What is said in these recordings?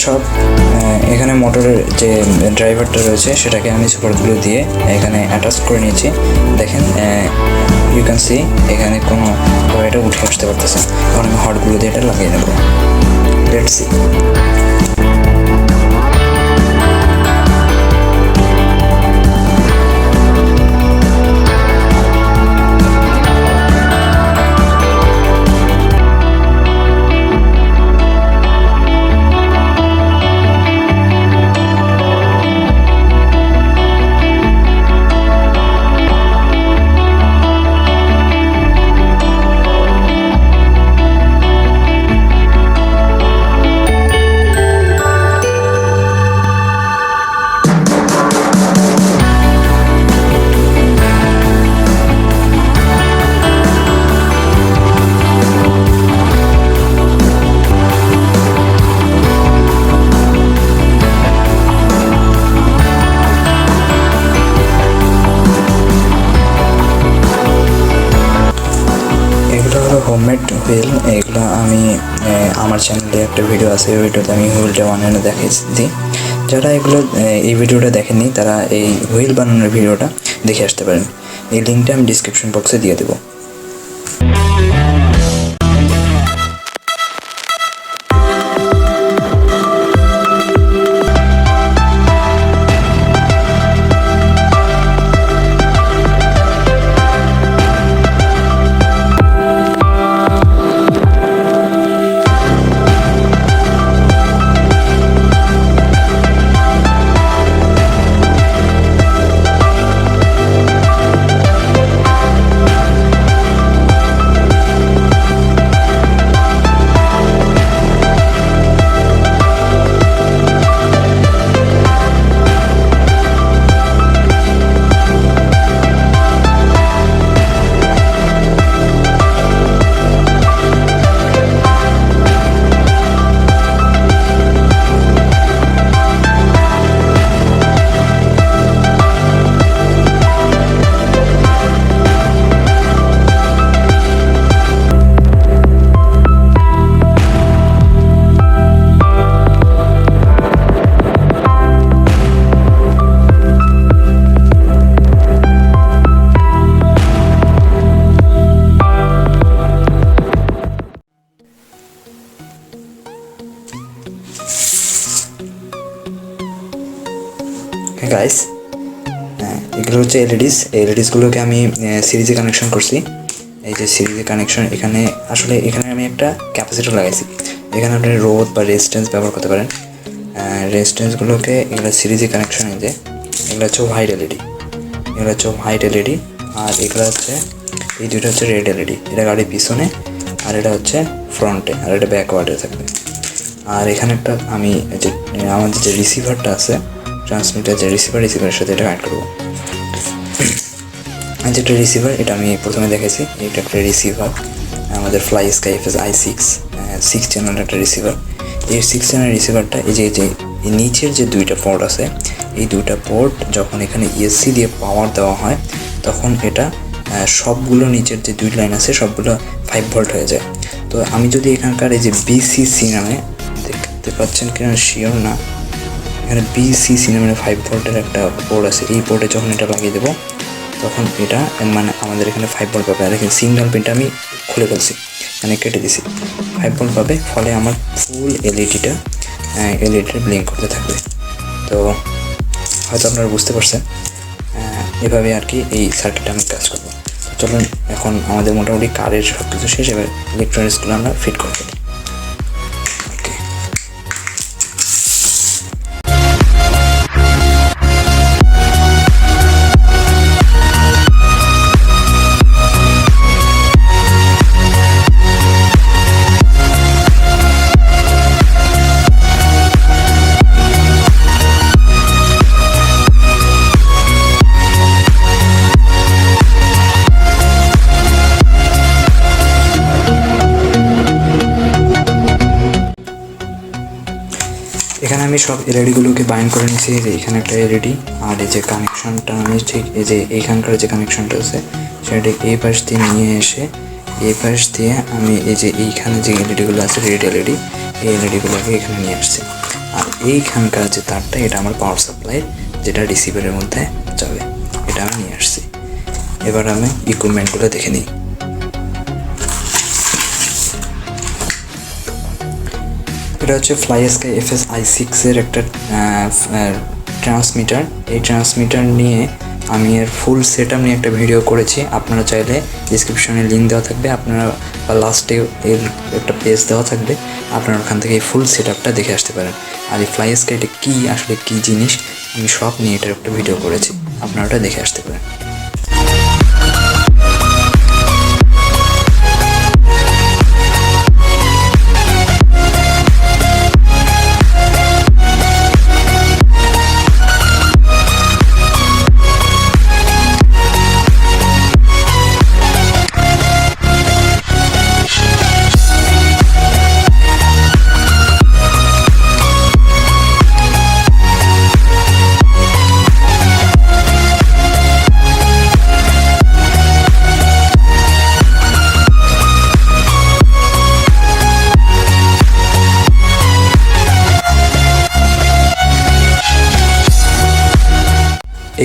সব এখানে মোটরের যে ড্রাইভারটা রয়েছে সেটাকে আমি সুপারগুলো দিয়ে এখানে অ্যাটাচ করে নিয়েছি। দেখেন ইউ ক্যান সি এখানে কোনো এটা উঠে আসতে পারতেছে। এখন আমি হটগুলো দিয়ে এটা লাগিয়ে নেব। Let's see. হোমমেড হুইল, এগুলো আমি আমার চ্যানেলে একটা ভিডিও আছে, ওই ভিডিওতে আমি হুইলটা বানানো দেখাইছি। যারা এগুলো এই ভিডিওটা দেখেননি তারা এই হুইল বানানোর ভিডিওটা দেখে আসতে পারেন। এই লিঙ্কটা আমি ডিসক্রিপশন বক্সে দিয়ে দেবো। গাইস, এগুলো হচ্ছে এলইডিসগুলোকে আমি সিরিজে কানেকশন করছি। এই যে সিরিজে কানেকশন, এখানে আমি একটা ক্যাপাসিটর লাগাইছি। এখানে আপনি রোধ বা রেজিস্ট্যান্স ব্যবহার করতে পারেন। রেজিস্ট্যান্সগুলোকে এগুলো সিরিজে কানেকশন, এই যে এগুলো হচ্ছে হোয়াইট এলইডি, আর এগুলো হচ্ছে এই দুটো হচ্ছে রেড এলইডি। এটা গাড়ির পিছনে, আর এটা হচ্ছে ফ্রন্টে, আর এটা ব্যাকওয়ার্ডে থাকবে। আর এখানে একটা আমি যে আমাদের যে রিসিভারটা আছে, ট্রান্সমিটার যে রিসিভারের সাথে এটা কানেক্ট করবো। যেটা রিসিভার, এটা আমি প্রথমে দেখেছি। এটা একটা রিসিভার, আমাদের fly sky FS i6 channel একটা রিসিভার। এই 6 চ্যানেল রিসিভারটা এই যে নিচের যে দুইটা পোর্ট আছে, এই দুইটা পোর্ট যখন এখানে ইএসসি দিয়ে পাওয়ার দেওয়া হয়, তখন এটা সবগুলো নিচের যে দুই লাইন আছে সবগুলো 5 ভোল্ট হয়ে যায়। তো আমি যদি এখানকার এই যে বিসিসি নামে, দেখতে পাচ্ছেন কিনা শিওর না, এখানে বিসিসি নামে 5 ভোল্টের একটা পোর্ট আছে, এই পোর্টে যখন এটা লাগিয়ে দেবো, তখন এটা মানে আমাদের এখানে 5 ভোল্ট পাবে। আর এখানে সিগন্যাল পিনটা আমি খুলে ফেলছি, মানে কেটে দিছি। 5 ভোল্ট পাবে, ফলে আমার ফুল এলইডিটা ব্লিঙ্ক করতে থাকবে। তো হয়তো আপনারা বুঝতে পারছেন, এভাবে আর কি এই সার্কিটটা আমি কাজ করবো। চলুন, এখন আমাদের মোটামুটি কারের সব কিছু শেষ, এবার ইলেকট্রনিক্সগুলো আমরা ফিট করবো। এখানে আমি সব এলইডিগুলোকে বাইন্ড করে নিয়েছি। যে এখানে একটা এলইডি, আর এই যে কানেকশনটা আমি ঠিক এই যে এইখানকার যে কানেকশনটা আছে সেটা এই পাশ দিয়ে নিয়ে এসে এই পাশ দিয়ে আমি এই যে এইখানে যে এলইডিগুলো আছে রেড এলইডি, এই এলইডিগুলোকে এখানে নিয়ে আসছি। আর এইখানকার যে তারটা এটা আমার পাওয়ার সাপ্লাই, যেটা রিসিভারের মধ্যে যাবে, এটা আমি নিয়ে আসছি। এবার আমি ইকুইপমেন্টগুলো দেখে নিই। এটা হচ্ছে ফ্লাই স্কাই FS i6-এর একটা ট্রান্সমিটার। এই ট্রান্সমিটার নিয়ে আমি এর ফুল সেটআপ নিয়ে একটা ভিডিও করেছি। আপনারা চাইলে ডিসক্রিপশনে লিঙ্ক দেওয়া থাকবে, আপনারা বা লাস্টে এর একটা পেজ দেওয়া থাকবে, আপনারা ওখান থেকে এই ফুল সেটআপটা দেখে আসতে পারেন। আর এই ফ্লাই স্কাইটা কী, আসলে কী জিনিস, আমি সব নিয়ে এটার একটা ভিডিও করেছি, আপনারা ওটা দেখে আসতে পারেন।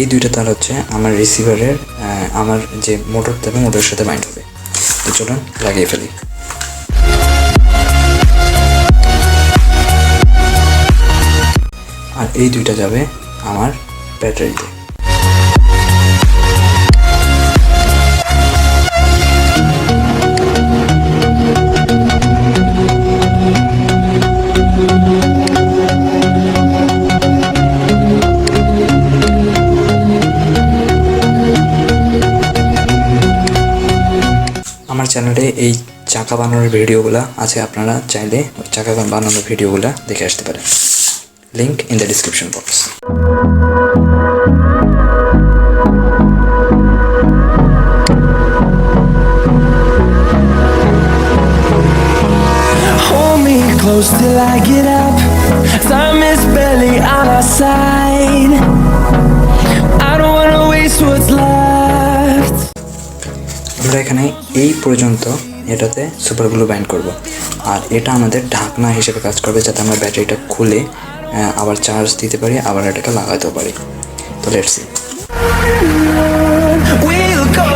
এই দুইটা তার হচ্ছে আমার রিসিভারের আমার যে মোটর থাকবে মোটরের সাথে বাইন্ড হবে। তো চলুন লাগিয়ে ফেলি। আর এই দুইটা যাবে আমার ব্যাটারিতে। আমার চ্যানেলে এই চাকা বানানোর ভিডিওগুলো আছে, আপনারা চাইলে চাকা বানানোর ভিডিওগুলো দেখে আসতে পারেন। Link in the description box. Hold me close till I get up. Time is barely on our side. I don't wanna waste what's left. আমরা এখানে এই পর্যন্ত এটাতে সুপারগুলো বাইন্ড করব। আর এটা আমাদের ঢাকনা হিসেবে কাজ করবে, যাতে আমরা ব্যাটারিটা খুলে আবার চার্জ দিতে পারি, আবার এটাকে লাগাতেও পারি। তো let's see. We'll go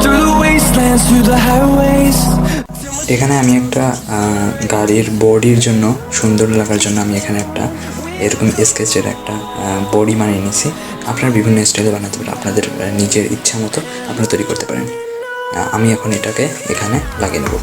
through the wastelands, through the highways. এখানে আমি একটা গাড়ির বডির জন্য সুন্দর লাগার জন্য আমি এখানে একটা এরকম স্কেচের একটা বডি বানিয়ে নিয়েছি। আপনারা বিভিন্ন স্টাইলে বানাতে পারেন, আপনাদের নিজের ইচ্ছা মতো আপনারা তৈরি করতে পারেন। আমি এখন এটাকে এখানে লাগিয়ে নেব।